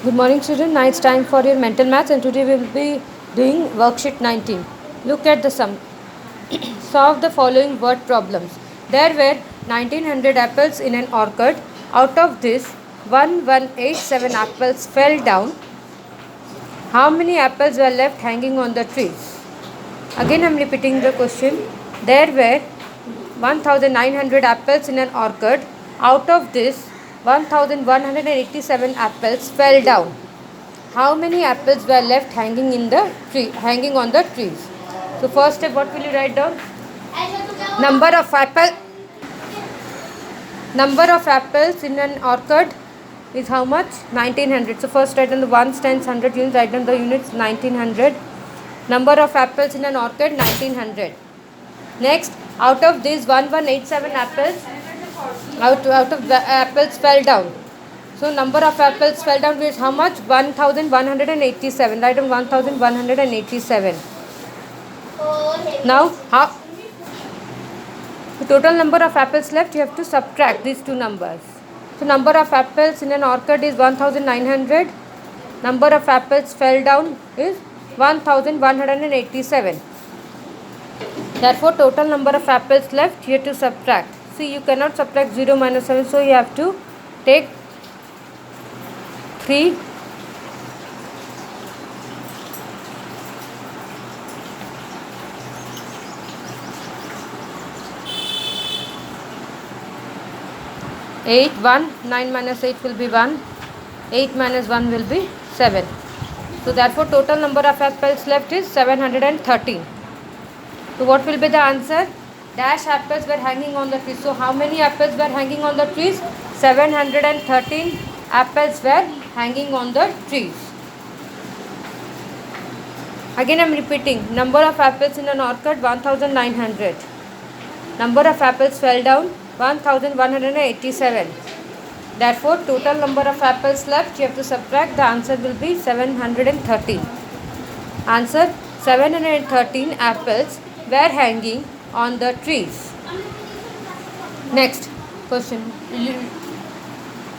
Good morning students, now it's time for your mental maths and today we will be doing worksheet 19. Look at the sum. Solve the following word problems. There were 1900 apples in an orchard. Out of this, 1187 apples fell down. How many apples were left hanging on the trees? Again I am repeating the question. There were 1900 apples in an orchard. Out of this, 1187 apples fell down. How many apples were left hanging on the trees? So first step, what will you write down? Number of apples in an orchard is how much? 1900. So first write down the ones, tens, hundred units. Write down the units 1900. Number of apples in an orchard 1900. Next, out of these 1187 apples, out of the apples fell down. So number of apples fell down is how much? 1187. Write down 1187. Now the total number of apples left, you have to subtract these two numbers. So number of apples in an orchard is 1900. Number of apples fell down is 1187. Therefore total number of apples left, you have to subtract. See, you cannot subtract 0 minus 7, so you have to take 3 8 1 9 minus 8 will be 1, 8 minus 1 will be 7. So therefore total number of apples left is 713. So what will be the answer? Dash apples were hanging on the trees. So how many apples were hanging on the trees? 713 apples were hanging on the trees. Again I am repeating. Number of apples in an orchard 1900. Number of apples fell down 1187. Therefore total number of apples left, you have to subtract. The answer will be 713. Answer: 713 apples were hanging on the trees. Next question.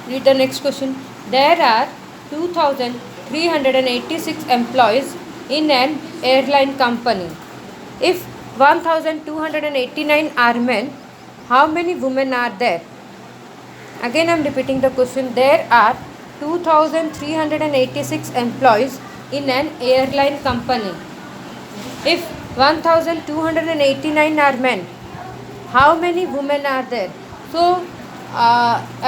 Read the next question. There are 2386 employees in an airline company. If 1289 are men, how many women are there? Again I am repeating the question. There are 2386 employees in an airline company. If 1289 are men, how many women are there? So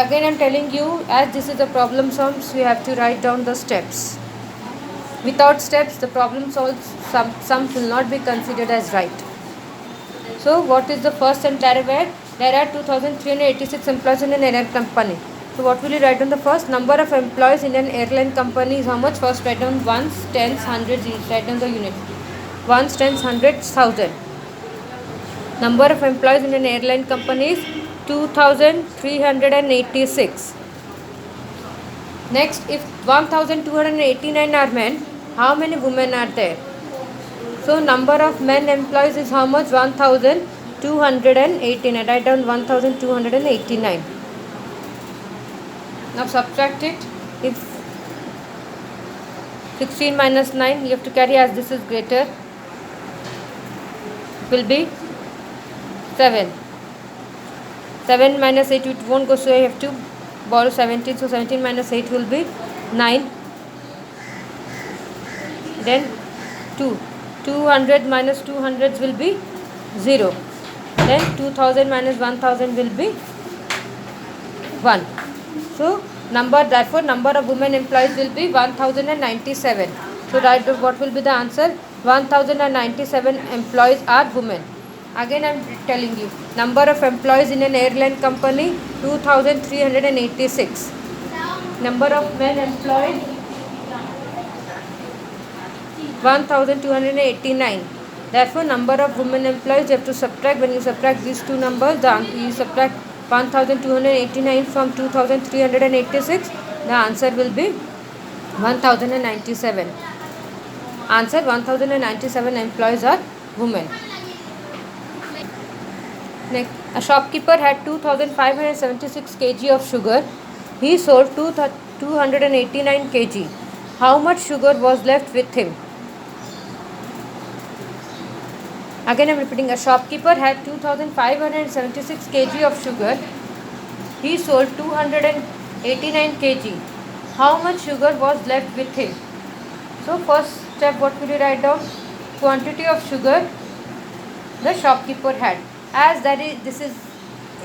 again I am telling you, as this is a problem sums, we have to write down the steps. Without steps, the problem sums will not be considered as right. So what is the first sentence where there are 2386 employees in an airline company? So what will you write down? The first number of employees in an airline company is how much? First write down ones, tens, hundreds, write down the unit. Ones, tens, hundreds, thousand. Number of employees in an airline company is 2386. Next, if 1289 are men, how many women are there? So number of men employees is how much? 1289. Write down 1289. Now subtract it. If 16 minus 9, you have to carry as this is greater, will be 7. 7 minus 8, it won't go, so I have to borrow 17. So 17 minus 8 will be 9. Then 2. 200 minus 200 will be 0. Then 2000 minus 1000 will be 1. So therefore number of women employees will be 1097. So write what will be the answer? 1097 employees are women. Again I am telling you, number of employees in an airline company 2386. Number of men employed 1289. Therefore number of women employees, you have to subtract. When you subtract these two numbers, you subtract 1289 from 2386, the answer will be 1097. Answer: 1097 employees are women. Next, a shopkeeper had 2576 kg of sugar. He sold 289 kg. How much sugar was left with him? Again I am repeating, a shopkeeper had 2576 kg of sugar. He sold 289 kg. How much sugar was left with him? So first step, what will you write down? Quantity of sugar the shopkeeper had. As that is, this is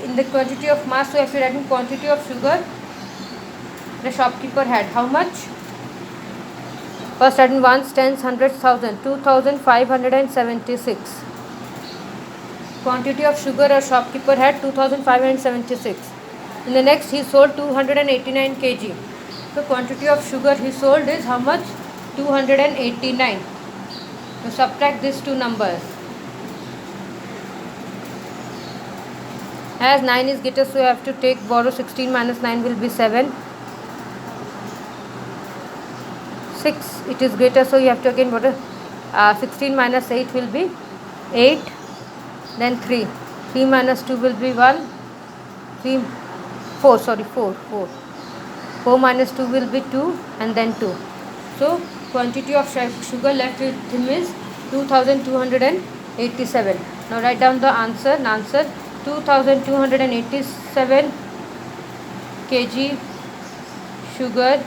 in the quantity of mass, so if you write in quantity of sugar the shopkeeper had. How much? First write in ones, tens, hundreds, thousand. 2576. Quantity of sugar a shopkeeper had 2576. In the next, he sold 289 kg. So quantity of sugar he sold is how much? 289. So subtract these two numbers. As 9 is greater, so you have to borrow 16 minus 9 will be 7. 6 it is greater, so you have to again borrow 16 minus 8 will be 8. Then 3 minus 2 will be 1. 4 minus 2 will be 2, and then 2. So quantity of sugar left with him is 2287. Now write down the answer. 2287 kg sugar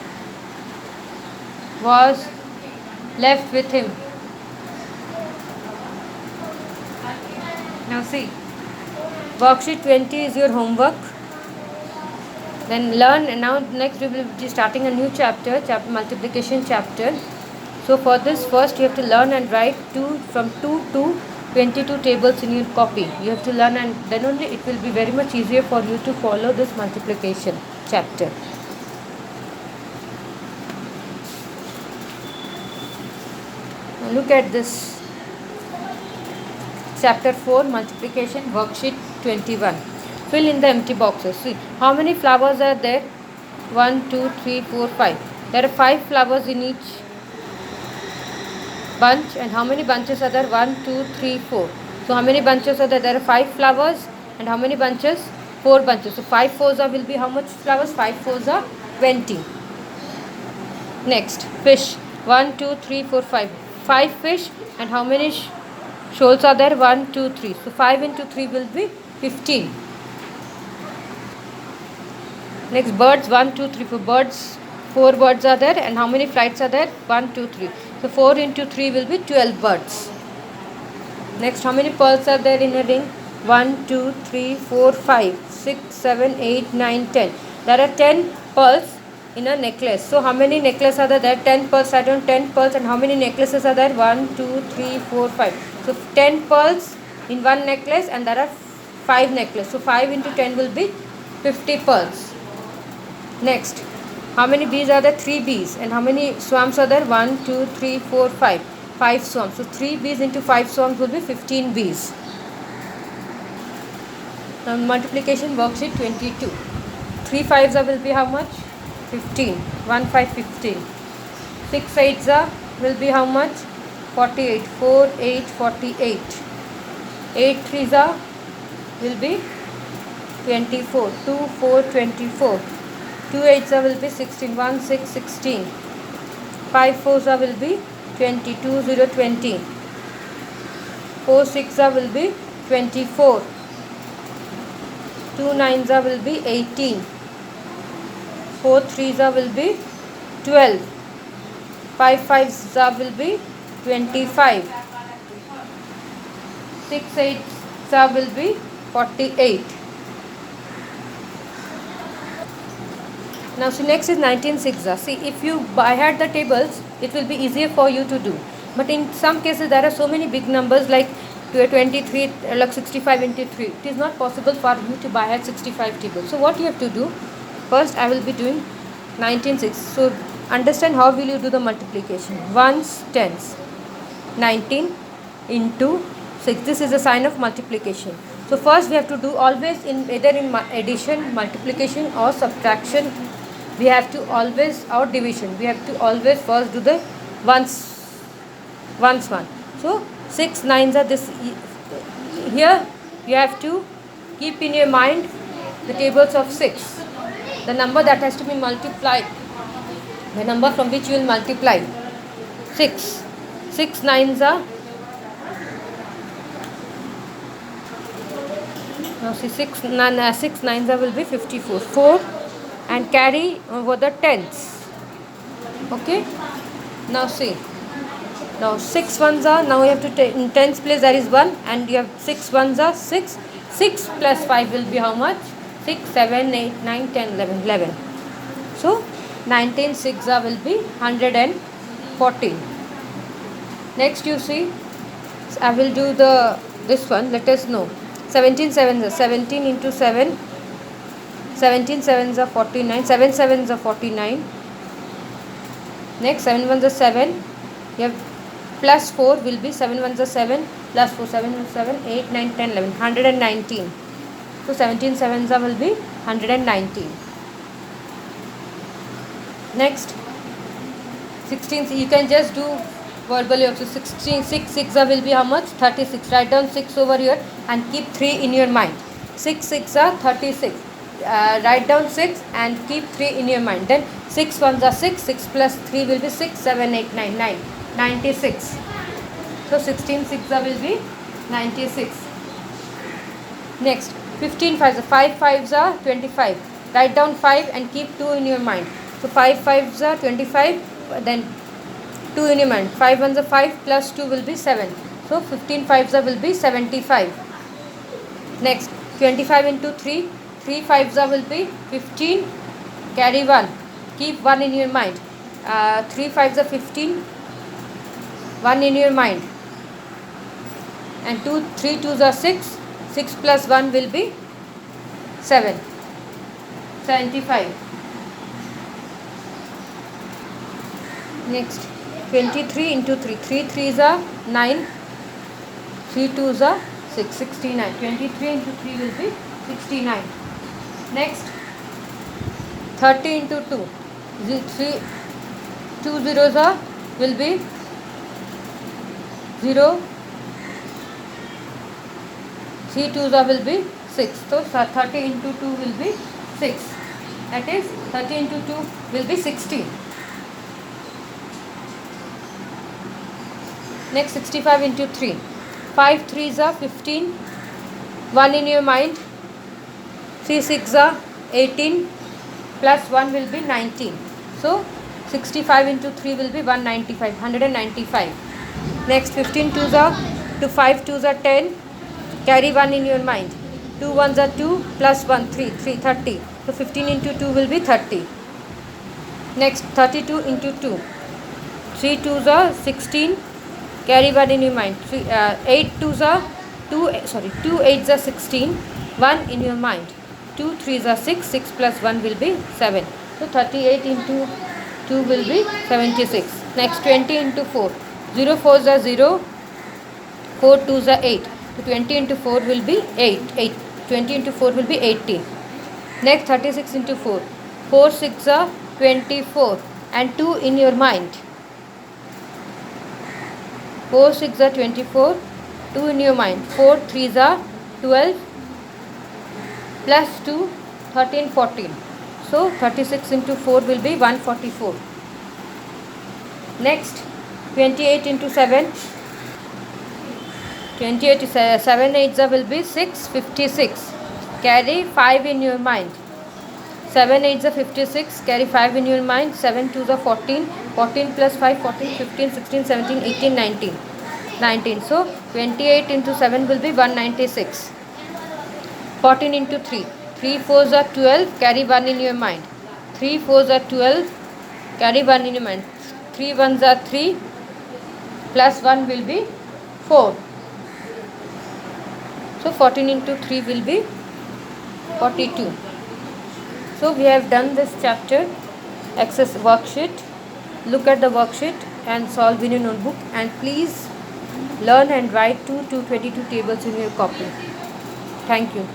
was left with him. Now see, worksheet 20 is your homework. Then learn, and now next we will be starting a new chapter multiplication chapter. So for this, first you have to learn and write from 2 to 22 tables in your copy. You have to learn, and then only it will be very much easier for you to follow this multiplication chapter. Now look at this. Chapter 4, multiplication, worksheet 21. Fill in the empty boxes. See, how many flowers are there? 1, 2, 3, 4, 5. There are 5 flowers in each bunch. And how many bunches are there? 1, 2, 3, 4. So how many bunches are there? There are 5 flowers. And how many bunches? 4 bunches. So 5 fours will be how much flowers? 5 fours are 20. Next, fish. 1, 2, 3, 4, 5. 5 fish. And how many shoals are there? 1, 2, 3. So 5 into 3 will be 15. Next, birds. 1, 2, 3, 4 birds. 4 birds are there, and how many flights are there? 1, 2, 3. So 4 into 3 will be 12 birds. Next, how many pearls are there in a ring? 1, 2, 3, 4, 5, 6, 7, 8, 9, 10. There are 10 pearls in a necklace. So how many necklaces are there? There are 10 pearls. I don't 10 pearls, and how many necklaces are there? 1, 2, 3, 4, 5. So 10 pearls in one necklace, and there are 5 necklaces. So 5 into 10 will be 50 pearls. Next, how many bees are there? 3 bees. And how many swarms are there? 1, 2, 3, 4, 5. 5 swarms. So 3 bees into 5 swarms will be 15 bees. Now multiplication worksheet 22. 3 fives will be how much? 15. 1, 5, 15. 6 eights will be how much? 48. 4, 8, 48. 8 threes will be 24. 2, 4, 24. 2 eights will be 16. 1, 6, 16. 5 fours will be 20. 2, 0, 20. 4 6 will be 24. 2 nines will be 18. 4 threes will be 12. 5 fives will be 25. 6 eights will be 48. Now, so next is 19 sixes. See, if you by heart the tables, it will be easier for you to do. But in some cases, there are so many big numbers like 23, like 65 into 3. It is not possible for you to by heart 65 tables. So, what you have to do? First, I will be doing 19 sixes. So, understand how will you do the multiplication. Ones, tens. 19 into 6. This is a sign of multiplication. So, first we have to do always in either in addition, multiplication or subtraction. We have to always, or division, we have to always first do the ones one. So 6 nines are this. Here you have to keep in your mind the tables of 6, the number that has to be multiplied the number from which you will multiply. 6. 6 nines are, now see 6 nines are will be 54. 4 and carry over the tens. Okay. Now see. Now 6 ones are, now you have to take in tens place there is 1 and you have 6 ones are 6. 6 plus 5 will be how much? 6, 7, 8, 9, 10, 11. 11. So 19 6 will be 114. Next you see, I will do this one. Let us know. 17 sevens are 17 into 7. 17 sevens are 49. 7 sevens are 49. Next 7 ones are 7. You have plus 4 will be 7 ones are 7 plus 4 7 1 7 8 9 10 11 119. So 17 sevens will be 119. Next 16, you can just do verbally also. 16 6 6 will be how much? 36. Write down 6 over here and keep 3 in your mind. 6 6 are 36. Write down 6 and keep 3 in your mind. Then 6 ones are 6. 6 plus 3 will be 6 7 8 9 9 96. So 16 6 will be 96. Next 15 5s are 5 5s are 25. Write down 5 and keep 2 in your mind. So 5 5s are 25. Then 2 in your mind. 5 ones are 5 plus 2 will be 7. So 15 5s will be 75. Next 25 into 3. 3 5s will be 15. Carry 1. Keep 1 in your mind. 3 5s are 15. 1 in your mind. And 3 2s are 6. 6 plus 1 will be 7. 75. Next 23 into 3. 3 3s are 9. 3 2s are 6. 69. 23 into 3 will be 69. Next 30 into 2. 2 zeros are will be 0. 3 2s are will be 6. So 30 into 2 will be 6. That is 30 into 2 will be 60. Next 65 into 3. 5 3s are 15. 1 in your mind. 3 6 are 18. Plus 1 will be 19. So 65 into 3 will be 195. 195. Next 15 2s are to 5 2s are 10. Carry 1 in your mind. 2 ones are 2 plus 1 3. 3 30. So 15 into 2 will be 30. Next 32 into 2. 3 2s are 16. Carry 1 in your mind. 8 2s are 2 8s are 16. 1 in your mind. 2 3s are 6. 6 plus 1 will be 7. So 38 into 2 will be 76. Next 20 into 4. 0 4s are 0. 4 2s are 8. So 20 into 4 will be 8. 20 into 4 will be 80. Next 36 into 4. 4 6 are 24 and 2 in your mind. 4 6 are 24, 2 in your mind. 4 3s are 12 plus 2 13 14. So 36 into 4 will be 144. Next 28 into 7. 28 7 8s will be 6 56. Carry 5 in your mind. 7 8s are 56. Carry 5 in your mind. 7 2s are 14. 14 plus 5 14 15 16 17 18 19. 19. So 28 into 7 will be 196. 14 into 3. 3 4s are 12. Carry 1 in your mind. 3 4s are 12. Carry 1 in your mind. 3 1s are 3. Plus 1 will be 4. So 14 into 3 will be 42. So we have done this chapter exercise worksheet. Look at the worksheet and solve in your notebook, and please learn and write 2 to 22 tables in your copy. Thank you.